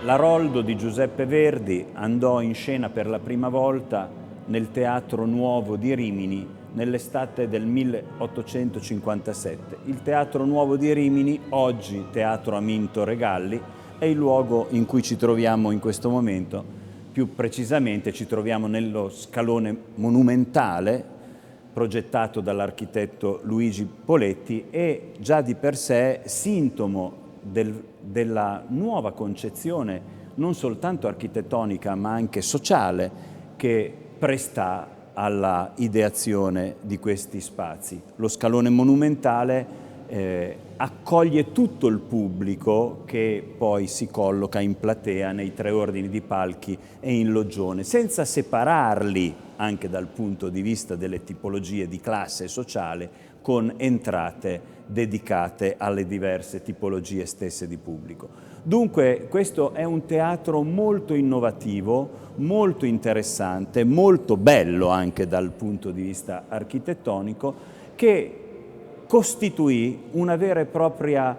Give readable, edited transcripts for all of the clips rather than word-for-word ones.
L'Aroldo di Giuseppe Verdi andò in scena per la prima volta nel Teatro Nuovo di Rimini nell'estate del 1857. Il Teatro Nuovo di Rimini, oggi Teatro Aminto Regalli, è il luogo in cui ci troviamo in questo momento. Più precisamente ci troviamo nello scalone monumentale progettato dall'architetto Luigi Poletti e già di per sé sintomo della nuova concezione non soltanto architettonica ma anche sociale che presta alla ideazione di questi spazi. Lo scalone monumentale accoglie tutto il pubblico che poi si colloca in platea nei tre ordini di palchi e in loggione, senza separarli anche dal punto di vista delle tipologie di classe sociale, con entrate dedicate alle diverse tipologie stesse di pubblico. Dunque questo è un teatro molto innovativo, molto interessante, molto bello anche dal punto di vista architettonico, che costituì una vera e propria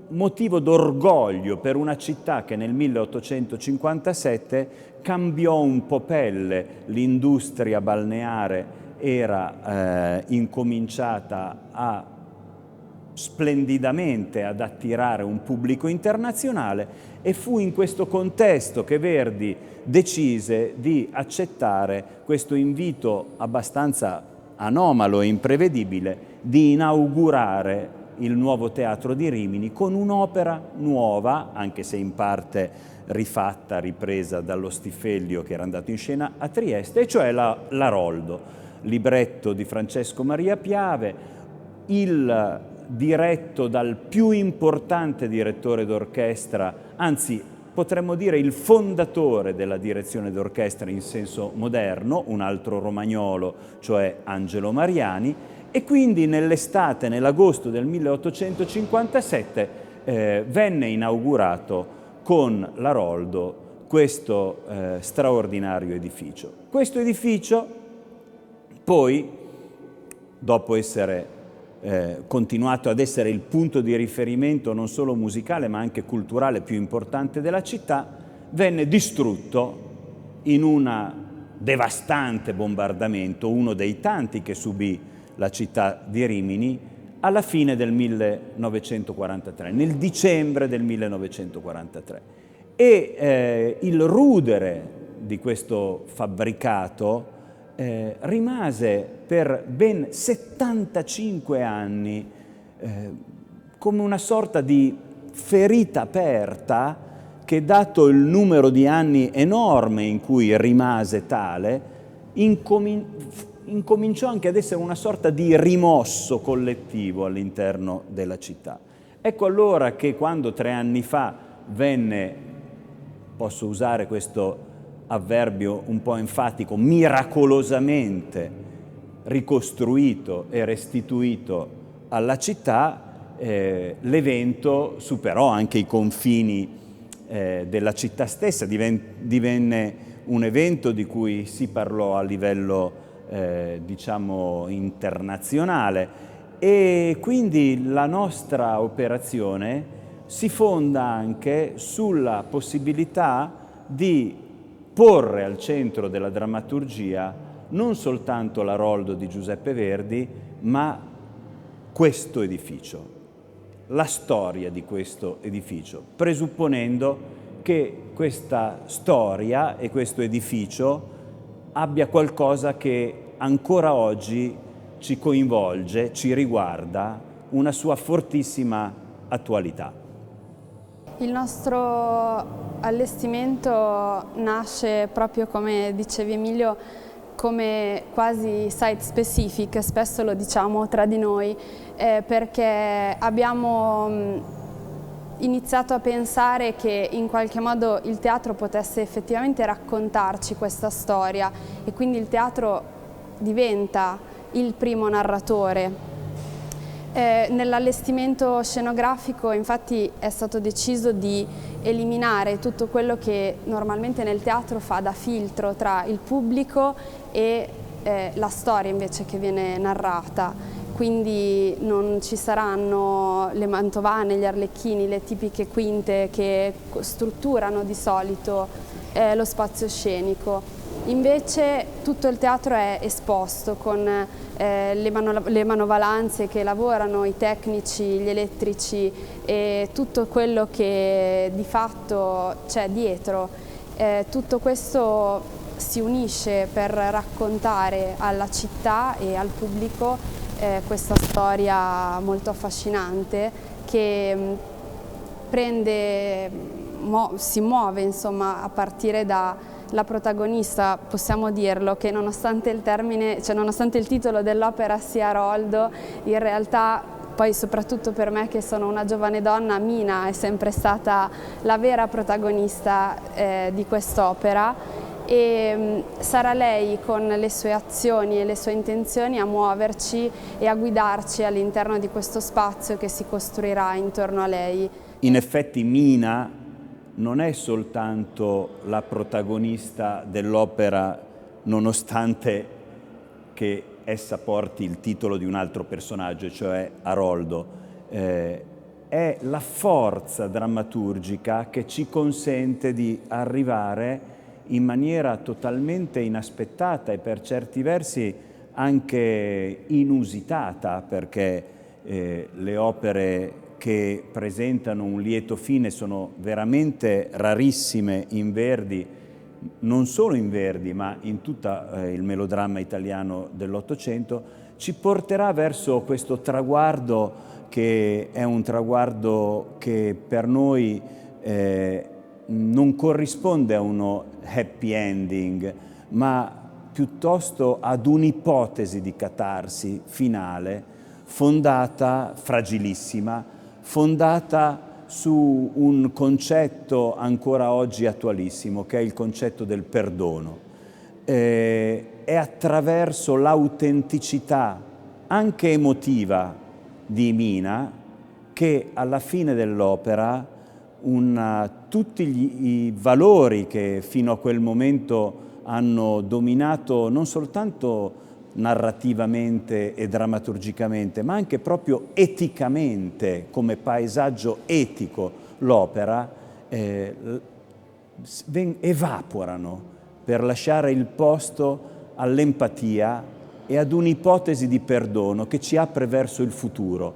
motivo d'orgoglio per una città che nel 1857 cambiò un po' pelle. L'industria balneare era incominciata splendidamente ad attirare un pubblico internazionale e fu in questo contesto che Verdi decise di accettare questo invito abbastanza anomalo e imprevedibile di inaugurare il nuovo Teatro di Rimini con un'opera nuova, anche se in parte rifatta, ripresa dallo Stifellio che era andato in scena a Trieste, e cioè l'Aroldo, libretto di Francesco Maria Piave, diretto dal più importante direttore d'orchestra, anzi potremmo dire il fondatore della direzione d'orchestra in senso moderno, un altro romagnolo, cioè Angelo Mariani, e quindi nell'estate, nell'agosto del 1857, venne inaugurato con l'Aroldo questo straordinario edificio. Questo edificio poi, dopo essere continuato ad essere il punto di riferimento non solo musicale ma anche culturale più importante della città, venne distrutto in un devastante bombardamento, uno dei tanti che subì la città di Rimini alla fine del 1943, nel dicembre del 1943. E il rudere di questo fabbricato rimase per ben 75 anni come una sorta di ferita aperta che, dato il numero di anni enorme in cui rimase tale, incominciò anche ad essere una sorta di rimosso collettivo all'interno della città. Ecco allora che quando 3 anni fa venne, posso usare questo avverbio un po' enfatico, miracolosamente ricostruito e restituito alla città, l'evento superò anche i confini della città stessa, divenne un evento di cui si parlò a livello diciamo internazionale, e quindi la nostra operazione si fonda anche sulla possibilità di porre al centro della drammaturgia non soltanto l'Aroldo di Giuseppe Verdi, ma questo edificio, la storia di questo edificio, presupponendo che questa storia e questo edificio abbia qualcosa che ancora oggi ci coinvolge, ci riguarda, una sua fortissima attualità. Il nostro allestimento nasce proprio, come dicevi Emilio, come quasi site specific, spesso lo diciamo tra di noi, perché abbiamo iniziato a pensare che in qualche modo il teatro potesse effettivamente raccontarci questa storia, e quindi il teatro diventa il primo narratore. Nell'allestimento scenografico infatti è stato deciso di eliminare tutto quello che normalmente nel teatro fa da filtro tra il pubblico e la storia invece che viene narrata. quindi non ci saranno le mantovane, gli arlecchini, le tipiche quinte che strutturano di solito lo spazio scenico. Invece tutto il teatro è esposto con le manovalanze che lavorano, i tecnici, gli elettrici e tutto quello che di fatto c'è dietro. Tutto questo si unisce per raccontare alla città e al pubblico questa storia molto affascinante che si muove insomma a partire dalla protagonista, possiamo dirlo, che nonostante il termine, cioè nonostante il titolo dell'opera sia Aroldo, in realtà poi soprattutto per me che sono una giovane donna, Mina è sempre stata la vera protagonista di quest'opera e sarà lei con le sue azioni e le sue intenzioni a muoverci e a guidarci all'interno di questo spazio che si costruirà intorno a lei. In effetti Mina non è soltanto la protagonista dell'opera, nonostante che essa porti il titolo di un altro personaggio, cioè Aroldo. È la forza drammaturgica che ci consente di arrivare in maniera totalmente inaspettata e per certi versi anche inusitata, perché le opere che presentano un lieto fine sono veramente rarissime in Verdi, non solo in Verdi, ma in tutto il melodramma italiano dell'Ottocento, ci porterà verso questo traguardo che è un traguardo che per noi non corrisponde a uno happy ending, ma piuttosto ad un'ipotesi di catarsi finale, fondata, fragilissima, fondata su un concetto ancora oggi attualissimo, che è il concetto del perdono. È attraverso l'autenticità, anche emotiva, di Mina, che alla fine dell'opera tutti i valori che fino a quel momento hanno dominato non soltanto narrativamente e drammaturgicamente, ma anche proprio eticamente, come paesaggio etico, l'opera, evaporano per lasciare il posto all'empatia e ad un'ipotesi di perdono che ci apre verso il futuro,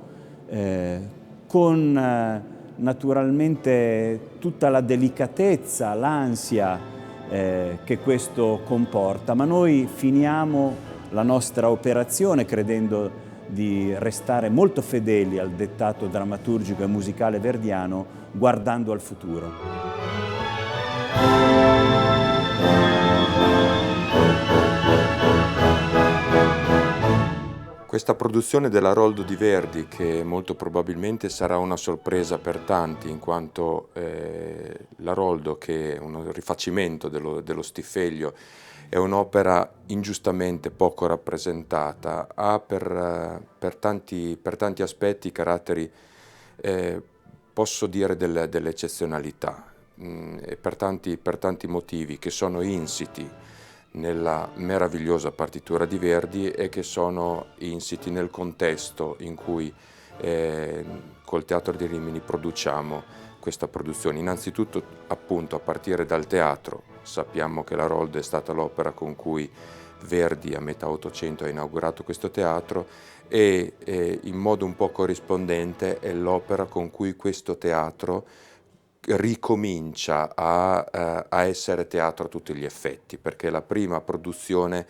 con naturalmente tutta la delicatezza, l'ansia che questo comporta, ma noi finiamo la nostra operazione credendo di restare molto fedeli al dettato drammaturgico e musicale verdiano, guardando al futuro. Questa produzione dell'Aroldo di Verdi, che molto probabilmente sarà una sorpresa per tanti, in quanto l'Aroldo, che è un rifacimento dello Stiffelio, è un'opera ingiustamente poco rappresentata, ha per tanti aspetti caratteri, posso dire, delle eccezionalità, e per tanti motivi che sono insiti nella meravigliosa partitura di Verdi e che sono insiti nel contesto in cui col Teatro di Rimini produciamo questa produzione. Innanzitutto, appunto, a partire dal teatro. Sappiamo che l'Aroldo è stata l'opera con cui Verdi a metà Ottocento ha inaugurato questo teatro e in modo un po' corrispondente è l'opera con cui questo teatro ricomincia a essere teatro a tutti gli effetti, perché è la prima produzione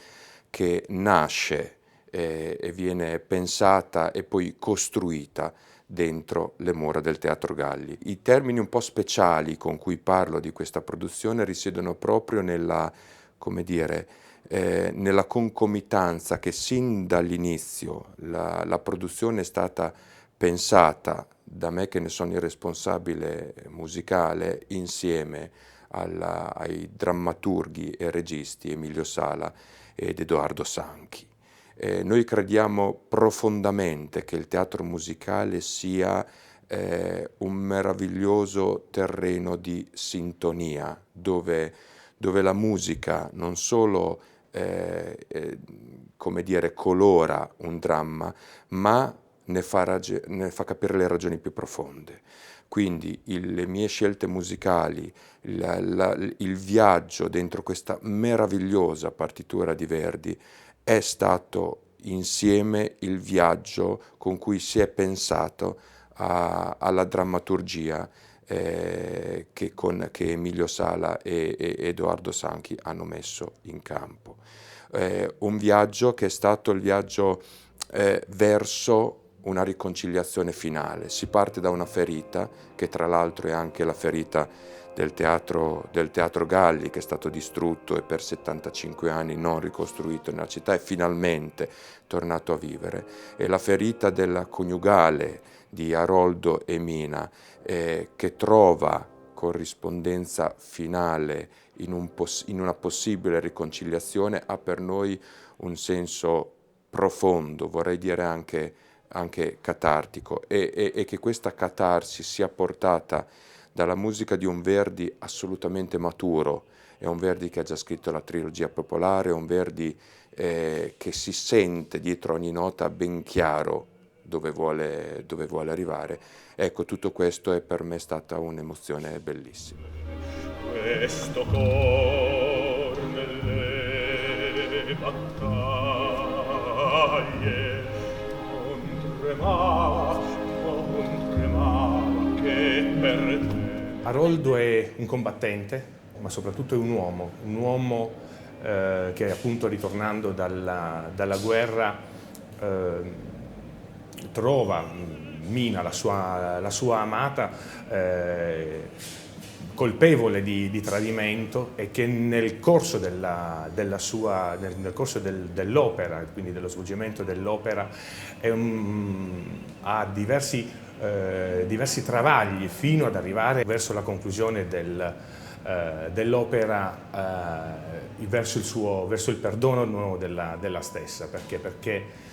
che nasce e viene pensata e poi costruita dentro le mura del Teatro Galli. I termini un po' speciali con cui parlo di questa produzione risiedono proprio nella, come dire, nella concomitanza che sin dall'inizio la produzione è stata pensata da me, che ne sono il responsabile musicale, insieme ai drammaturghi e registi Emilio Sala ed Edoardo Sanchi. Noi crediamo profondamente che il teatro musicale sia un meraviglioso terreno di sintonia, dove la musica non solo come dire, colora un dramma, ma ne fa capire le ragioni più profonde. Quindi le mie scelte musicali, il viaggio dentro questa meravigliosa partitura di Verdi è stato insieme il viaggio con cui si è pensato alla drammaturgia che Emilio Sala e Edoardo Sanchi hanno messo in campo. Un viaggio che è stato il viaggio verso una riconciliazione finale. Si parte da una ferita, che tra l'altro è anche la ferita del teatro Galli, che è stato distrutto e per 75 anni non ricostruito nella città, è finalmente tornato a vivere. E la ferita della coniugale di Aroldo e Mina, che trova corrispondenza finale in una possibile riconciliazione, ha per noi un senso profondo, vorrei dire anche catartico, e che questa catarsi sia portata dalla musica di un Verdi assolutamente maturo. È un Verdi che ha già scritto la trilogia popolare, è un Verdi che si sente dietro ogni nota ben chiaro dove vuole arrivare. Ecco, tutto questo è per me stata un'emozione bellissima. Questo cor nelle battaglie non tremava che per te. Aroldo è un combattente, ma soprattutto è un uomo che appunto ritornando dalla guerra trova Mina, la sua amata, colpevole di tradimento, e che nel corso dell'opera, quindi dello svolgimento dell'opera, ha diversi travagli fino ad arrivare verso la conclusione dell'opera, verso il perdono della stessa, perché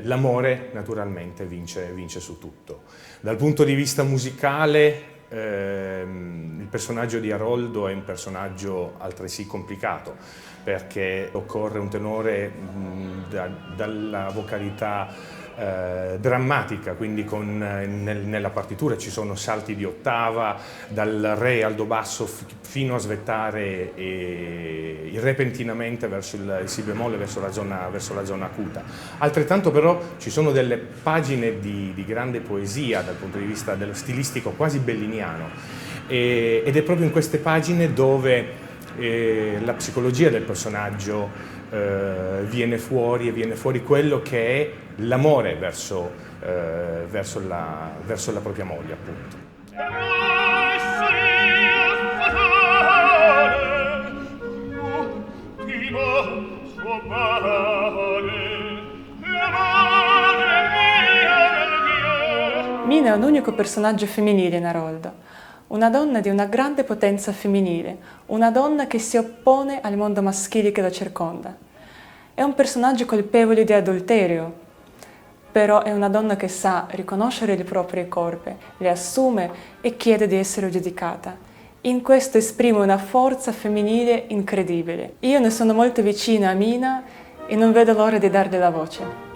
l'amore naturalmente vince su tutto. Dal punto di vista musicale, il personaggio di Aroldo è un personaggio altresì complicato, perché occorre un tenore dalla vocalità drammatica, quindi nella partitura ci sono salti di ottava, dal re al do basso fino a svettare repentinamente verso il si bemolle, verso la zona acuta. Altrettanto però ci sono delle pagine di grande poesia dal punto di vista dello stilistico, quasi belliniano, ed è proprio in queste pagine dove la psicologia del personaggio viene fuori quello che è l'amore verso la propria moglie, appunto. Mina è un unico personaggio femminile in Aroldo, una donna di una grande potenza femminile, una donna che si oppone al mondo maschile che la circonda. È un personaggio colpevole di adulterio, però è una donna che sa riconoscere le proprie colpe, le assume e chiede di essere giudicata. In questo esprime una forza femminile incredibile. Io ne sono molto vicina a Mina e non vedo l'ora di darle la voce.